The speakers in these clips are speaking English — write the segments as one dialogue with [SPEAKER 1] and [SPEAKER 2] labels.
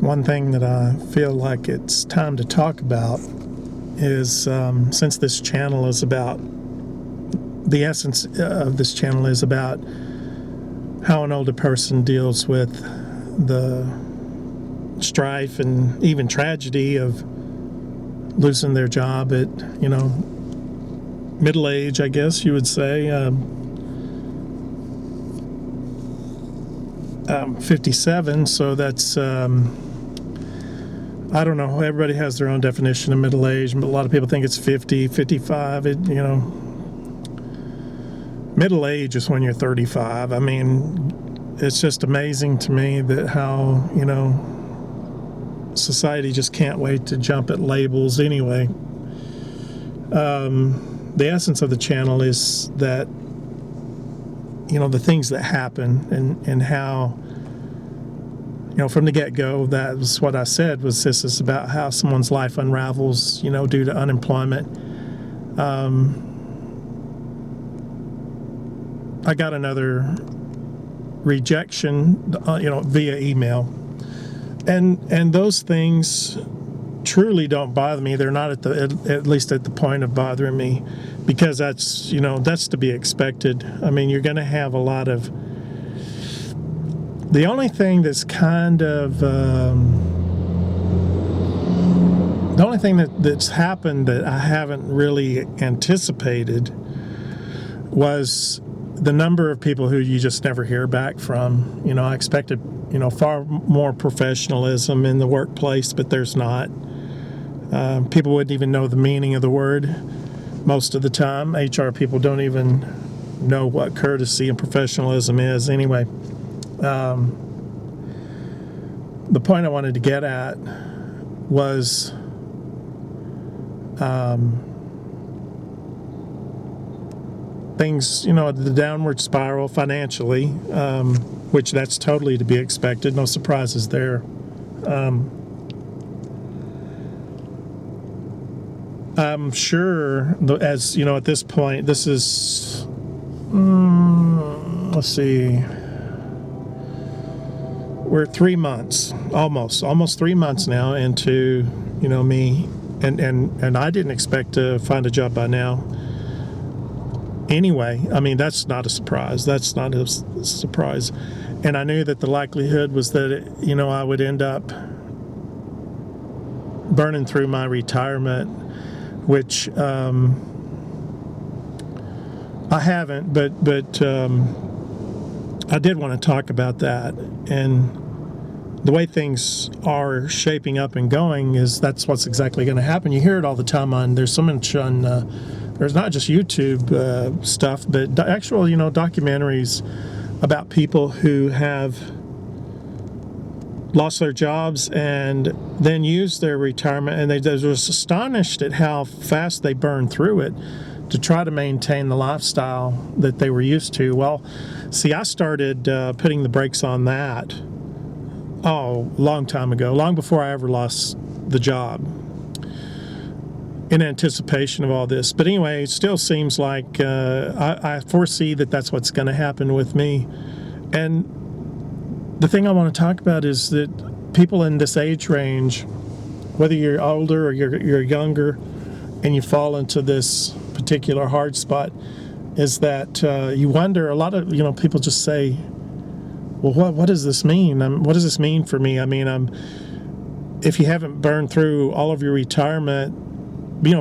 [SPEAKER 1] one thing that I feel like it's time to talk about is since this channel is about, the essence of this channel is about how an older person deals with the strife and even tragedy of losing their job at, middle age, I guess you would say. I'm 57, so that's, I don't know, everybody has their own definition of middle age, but a lot of people think it's 50, 55, middle age is when you're 35. I mean, it's just amazing to me that how, society just can't wait to jump at labels anyway. The essence of the channel is that, the things that happen and how, from the get-go, that was what I said, was this is about how someone's life unravels, due to unemployment. I got another rejection, via email. And those things truly don't bother me. They're not at least at the point of bothering me, because that's to be expected. I mean, you're going to have a lot of. The only thing that's kind of the only thing that's happened that I haven't really anticipated was the number of people who you just never hear back from. I expected far more professionalism in the workplace, but there's not. People wouldn't even know the meaning of the word most of the time. HR people don't even know what courtesy and professionalism is anyway. The point I wanted to get at was things, the downward spiral financially, which that's totally to be expected. No surprises there. I'm sure, as at this point, this is, let's see, we're 3 months, almost 3 months now into, me, and I didn't expect to find a job by now. Anyway, I mean, that's not a surprise. That's not a surprise. And I knew that the likelihood was that, I would end up burning through my retirement, which I haven't, but I did want to talk about that. And the way things are shaping up and going is that's what's exactly going to happen. You hear it all the time there's so much on, there's not just YouTube stuff, but actual, documentaries about people who have lost their jobs and then used their retirement, and they were astonished at how fast they burned through it to try to maintain the lifestyle that they were used to. Well, see, I started putting the brakes on that long time ago, long before I ever lost the job, in anticipation of all this. But anyway, it still seems like I foresee that that's what's going to happen with me. And the thing I want to talk about is that people in this age range, whether you're older or you're younger, and you fall into this particular hard spot, is that you wonder. A lot of people just say, "Well, what does this mean? What does this mean for me?" I mean, if you haven't burned through all of your retirement,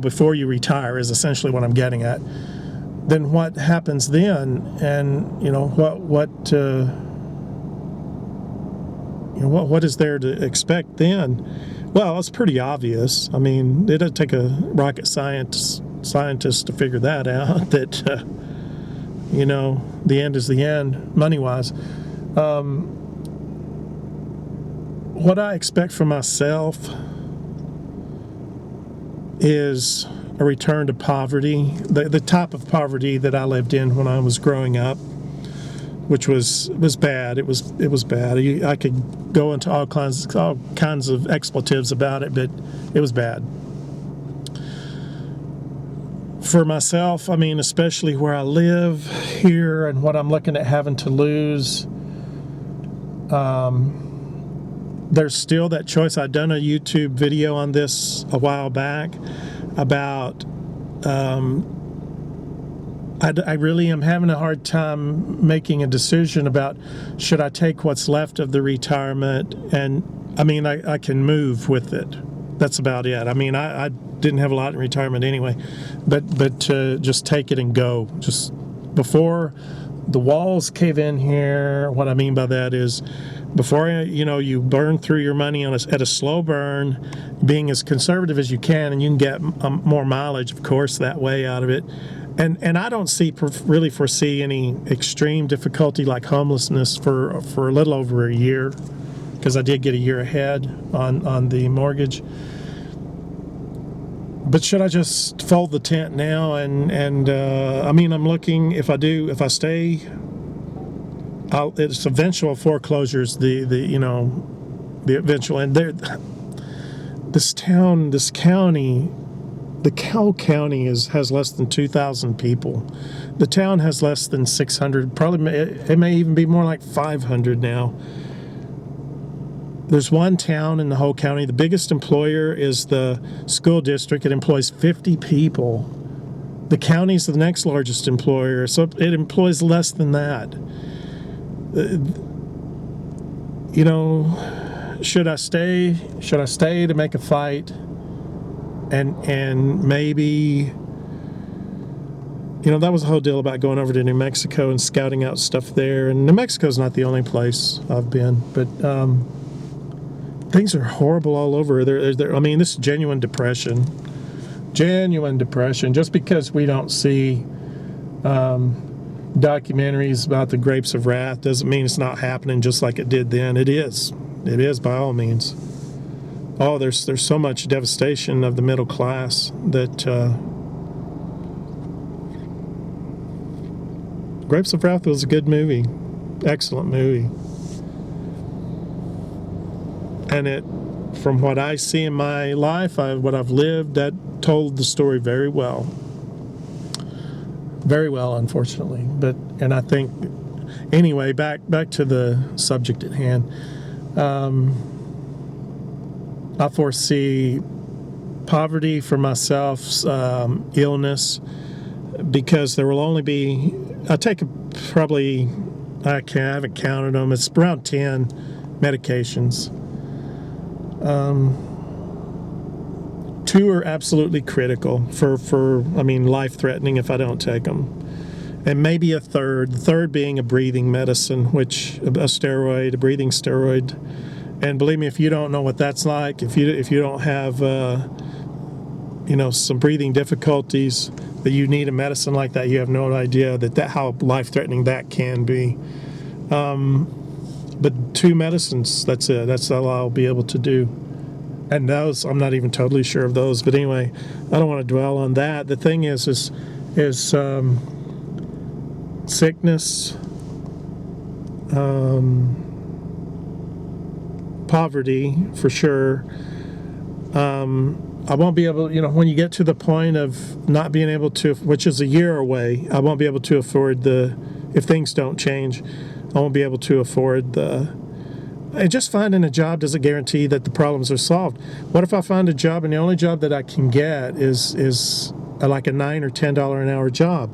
[SPEAKER 1] before you retire, is essentially what I'm getting at. Then what happens then? And what is there to expect then? Well, it's pretty obvious. I mean, it doesn't take a rocket scientist to figure that out, that, the end is the end, money-wise. What I expect for myself is a return to poverty, the type of poverty that I lived in when I was growing up, which was bad. It was bad. I could go into all kinds of expletives about it, but it was bad. For myself, I mean, especially where I live here and what I'm looking at having to lose, there's still that choice. I'd done a YouTube video on this a while back about I really am having a hard time making a decision about should I take what's left of the retirement, and I mean I can move with it. That's about it. I mean I didn't have a lot in retirement anyway, but to just take it and go just before the walls cave in here. What I mean by that is before you burn through your money at a slow burn, being as conservative as you can, and you can get more mileage, of course, that way out of it. And I don't really foresee any extreme difficulty like homelessness for a little over a year, because I did get a year ahead on the mortgage. But should I just fold the tent now? And I mean, I'm looking, if I stay, it's eventual foreclosures, the eventual, and this county, the Cowell County has less than 2,000 people. The town has less than 600. Probably it may even be more like 500 now. There's one town in the whole county. The biggest employer is the school district. It employs 50 people. The county's the next largest employer, so it employs less than that. Should I stay? Should I stay to make a fight? And maybe, that was the whole deal about going over to New Mexico and scouting out stuff there. And New Mexico's not the only place I've been, but things are horrible all over. I mean, this is genuine depression. Just because we don't see documentaries about the Grapes of Wrath doesn't mean it's not happening just like it did then. It is by all means. Oh, there's so much devastation of the middle class that Grapes of Wrath was a good movie, excellent movie. And it, from what I see in my life, what I've lived, that told the story very well. Very well, unfortunately. And I think, anyway, back to the subject at hand. I foresee poverty for myself, illness, because there will only be, I haven't counted them, it's around 10 medications. 2 are absolutely critical for life-threatening if I don't take them. And maybe the third being a breathing medicine, a breathing steroid. And believe me, if you don't know what that's like, if you don't have some breathing difficulties, that you need a medicine like that, you have no idea that how life-threatening that can be. But 2 medicines, that's it. That's all I'll be able to do. And those, I'm not even totally sure of those. But anyway, I don't want to dwell on that. The thing is sickness, poverty for sure. I won't be able, when you get to the point of not being able to, which is a year away, I won't be able to afford if things don't change, I won't be able to afford just finding a job doesn't guarantee that the problems are solved. What if I find a job and the only job that I can get is like a $9 or $10 an hour job?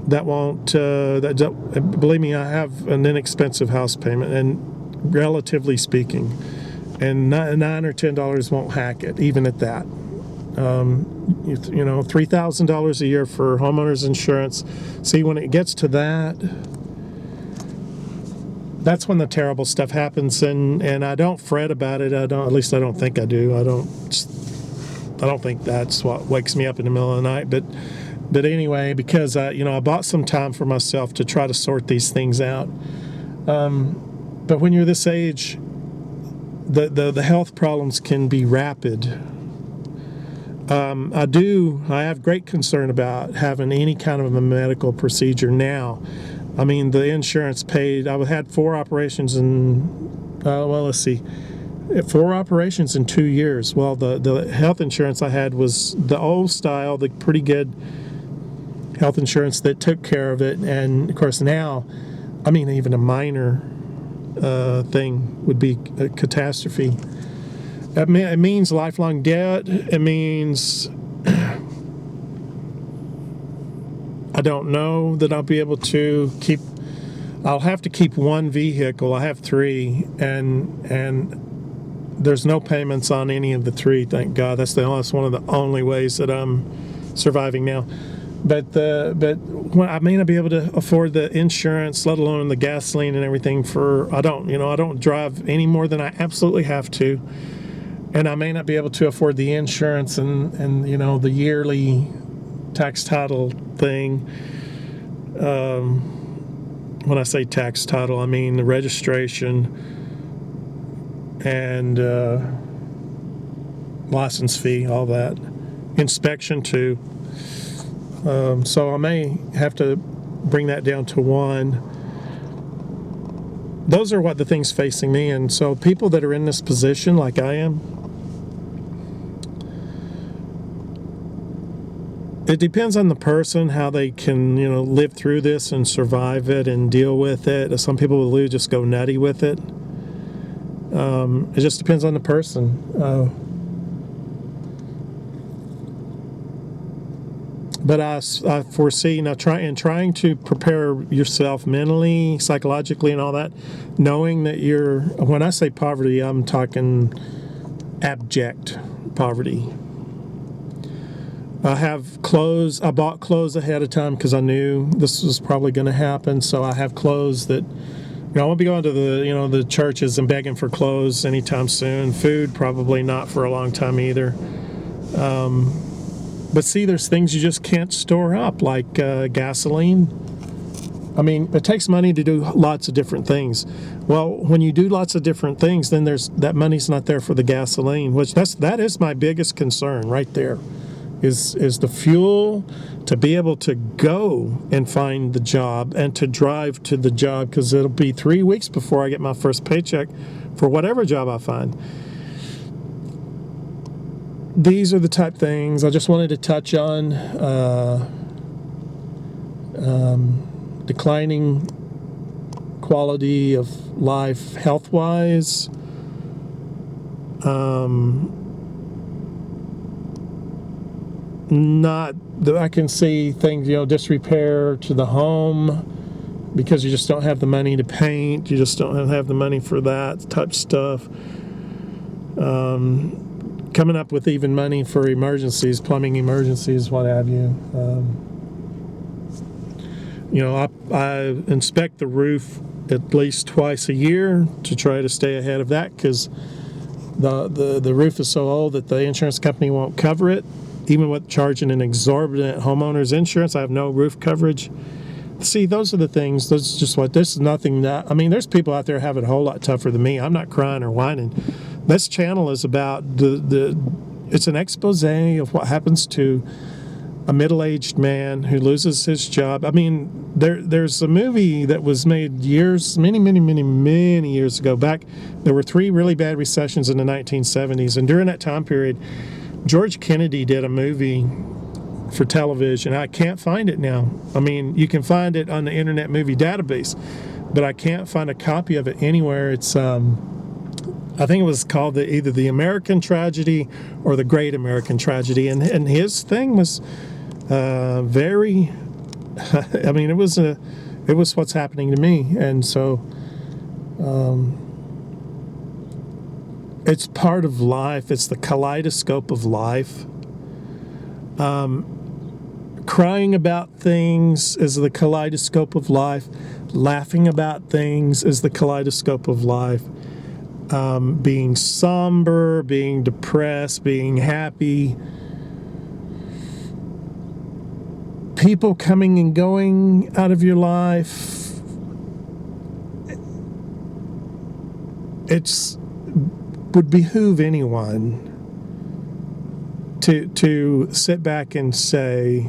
[SPEAKER 1] That won't, believe me, I have an inexpensive house payment, and relatively speaking, and $9 or $10 won't hack it, even at that. $3,000 a year for homeowners insurance. See, when it gets to that's when the terrible stuff happens, and I don't fret about it. At least I don't think I do. I don't think that's what wakes me up in the middle of the night, but anyway, because I bought some time for myself to try to sort these things out. But when you're this age, the health problems can be rapid. I have great concern about having any kind of a medical procedure now. I mean, the insurance paid. I had 4 operations in, 4 operations in 2 years. Well, the health insurance I had was the old style, the pretty good health insurance that took care of it. And of course now, even a minor thing would be a catastrophe. It means lifelong debt. It means I don't know that I'll be able to keep. I'll have to keep one vehicle. I have three, and there's no payments on any of the three. Thank God. That's one of the only ways that I'm surviving now. But when I may not be able to afford the insurance, let alone the gasoline and everything. I don't drive any more than I absolutely have to, and I may not be able to afford the insurance and the yearly tax title thing. When I say tax title, I mean the registration and license fee, all that, inspection too. So I may have to bring that down to one. Those are what the things facing me, and so people that are in this position like I am, it depends on the person how they can live through this and survive it and deal with it. Some people will just go nutty with it. It just depends on the person. But I foresee trying to prepare yourself mentally, psychologically, and all that, knowing that when I say poverty, I'm talking abject poverty. I bought clothes ahead of time because I knew this was probably going to happen. So I have clothes that, I won't be going to the churches and begging for clothes anytime soon. Food, probably not for a long time either. But see, there's things you just can't store up, like gasoline. I mean, it takes money to do lots of different things. Well, when you do lots of different things, then that money's not there for the gasoline, which that is my biggest concern right there. Is the fuel to be able to go and find the job and to drive to the job, because it'll be 3 weeks before I get my first paycheck for whatever job I find. These are the type things I just wanted to touch on. Declining quality of life health-wise. Not that I can see things, disrepair to the home because you just don't have the money to paint. You just don't have the money for that type stuff. Coming up with even money for emergencies, plumbing emergencies, what have you. I inspect the roof at least twice a year to try to stay ahead of that, because the roof is so old that the insurance company won't cover it. Even with charging an exorbitant homeowner's insurance, I have no roof coverage. See, those are the things. This is nothing that, there's people out there have it a whole lot tougher than me. I'm not crying or whining. This channel is about it's an expose of what happens to a middle-aged man who loses his job. There's a movie that was made many years ago. Back, there were 3 really bad recessions in the 1970s, and during that time period, George Kennedy did a movie for television. I can't find it now. You can find it on the Internet Movie Database, but I can't find a copy of it anywhere. It's I think it was called either The American Tragedy or The Great American Tragedy, and his thing was very. It was what's happening to me, and so. It's part of life. It's the kaleidoscope of life. Crying about things is the kaleidoscope of life. Laughing about things is the kaleidoscope of life. Being somber, being depressed, being happy. People coming and going out of your life. Would behoove anyone to sit back and say,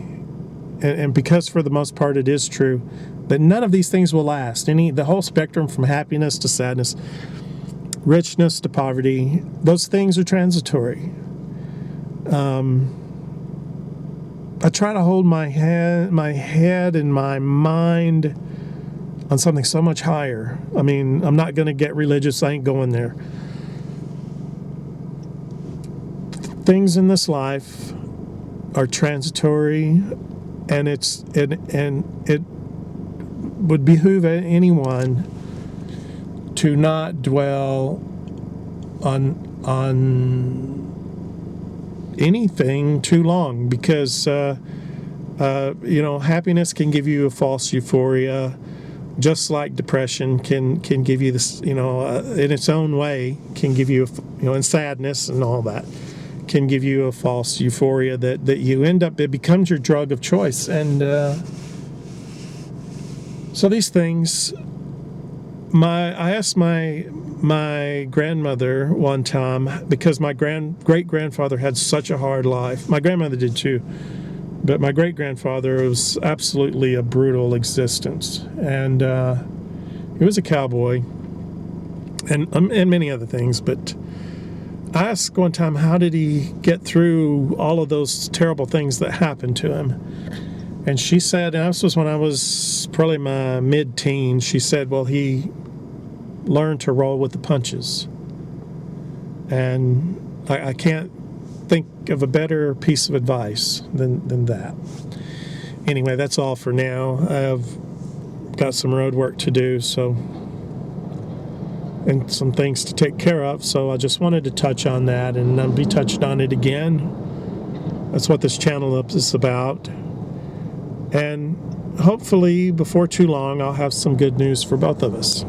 [SPEAKER 1] and because for the most part it is true, that none of these things will last. The whole spectrum from happiness to sadness, richness to poverty, those things are transitory. I try to hold my head and my mind on something so much higher. I mean, I'm not going to get religious. I ain't going there. Things in this life are transitory, and it would behoove anyone to not dwell on anything too long, because happiness can give you a false euphoria, just like depression can give you this, in its own way, can give you, and sadness and all that can give you a false euphoria that you end up, it becomes your drug of choice. And so these things, I asked my grandmother one time, because my great-grandfather had such a hard life. My grandmother did too, but my great-grandfather was absolutely a brutal existence, and he was a cowboy and many other things. But I asked one time, how did he get through all of those terrible things that happened to him? And she said, and this was when I was probably my mid-teens, she said, well, he learned to roll with the punches. And I can't think of a better piece of advice than that. Anyway, that's all for now. I've got some road work to do, and some things to take care of, so I just wanted to touch on that, and I'll be touched on it again. That's what this channel is about. And hopefully before too long I'll have some good news for both of us.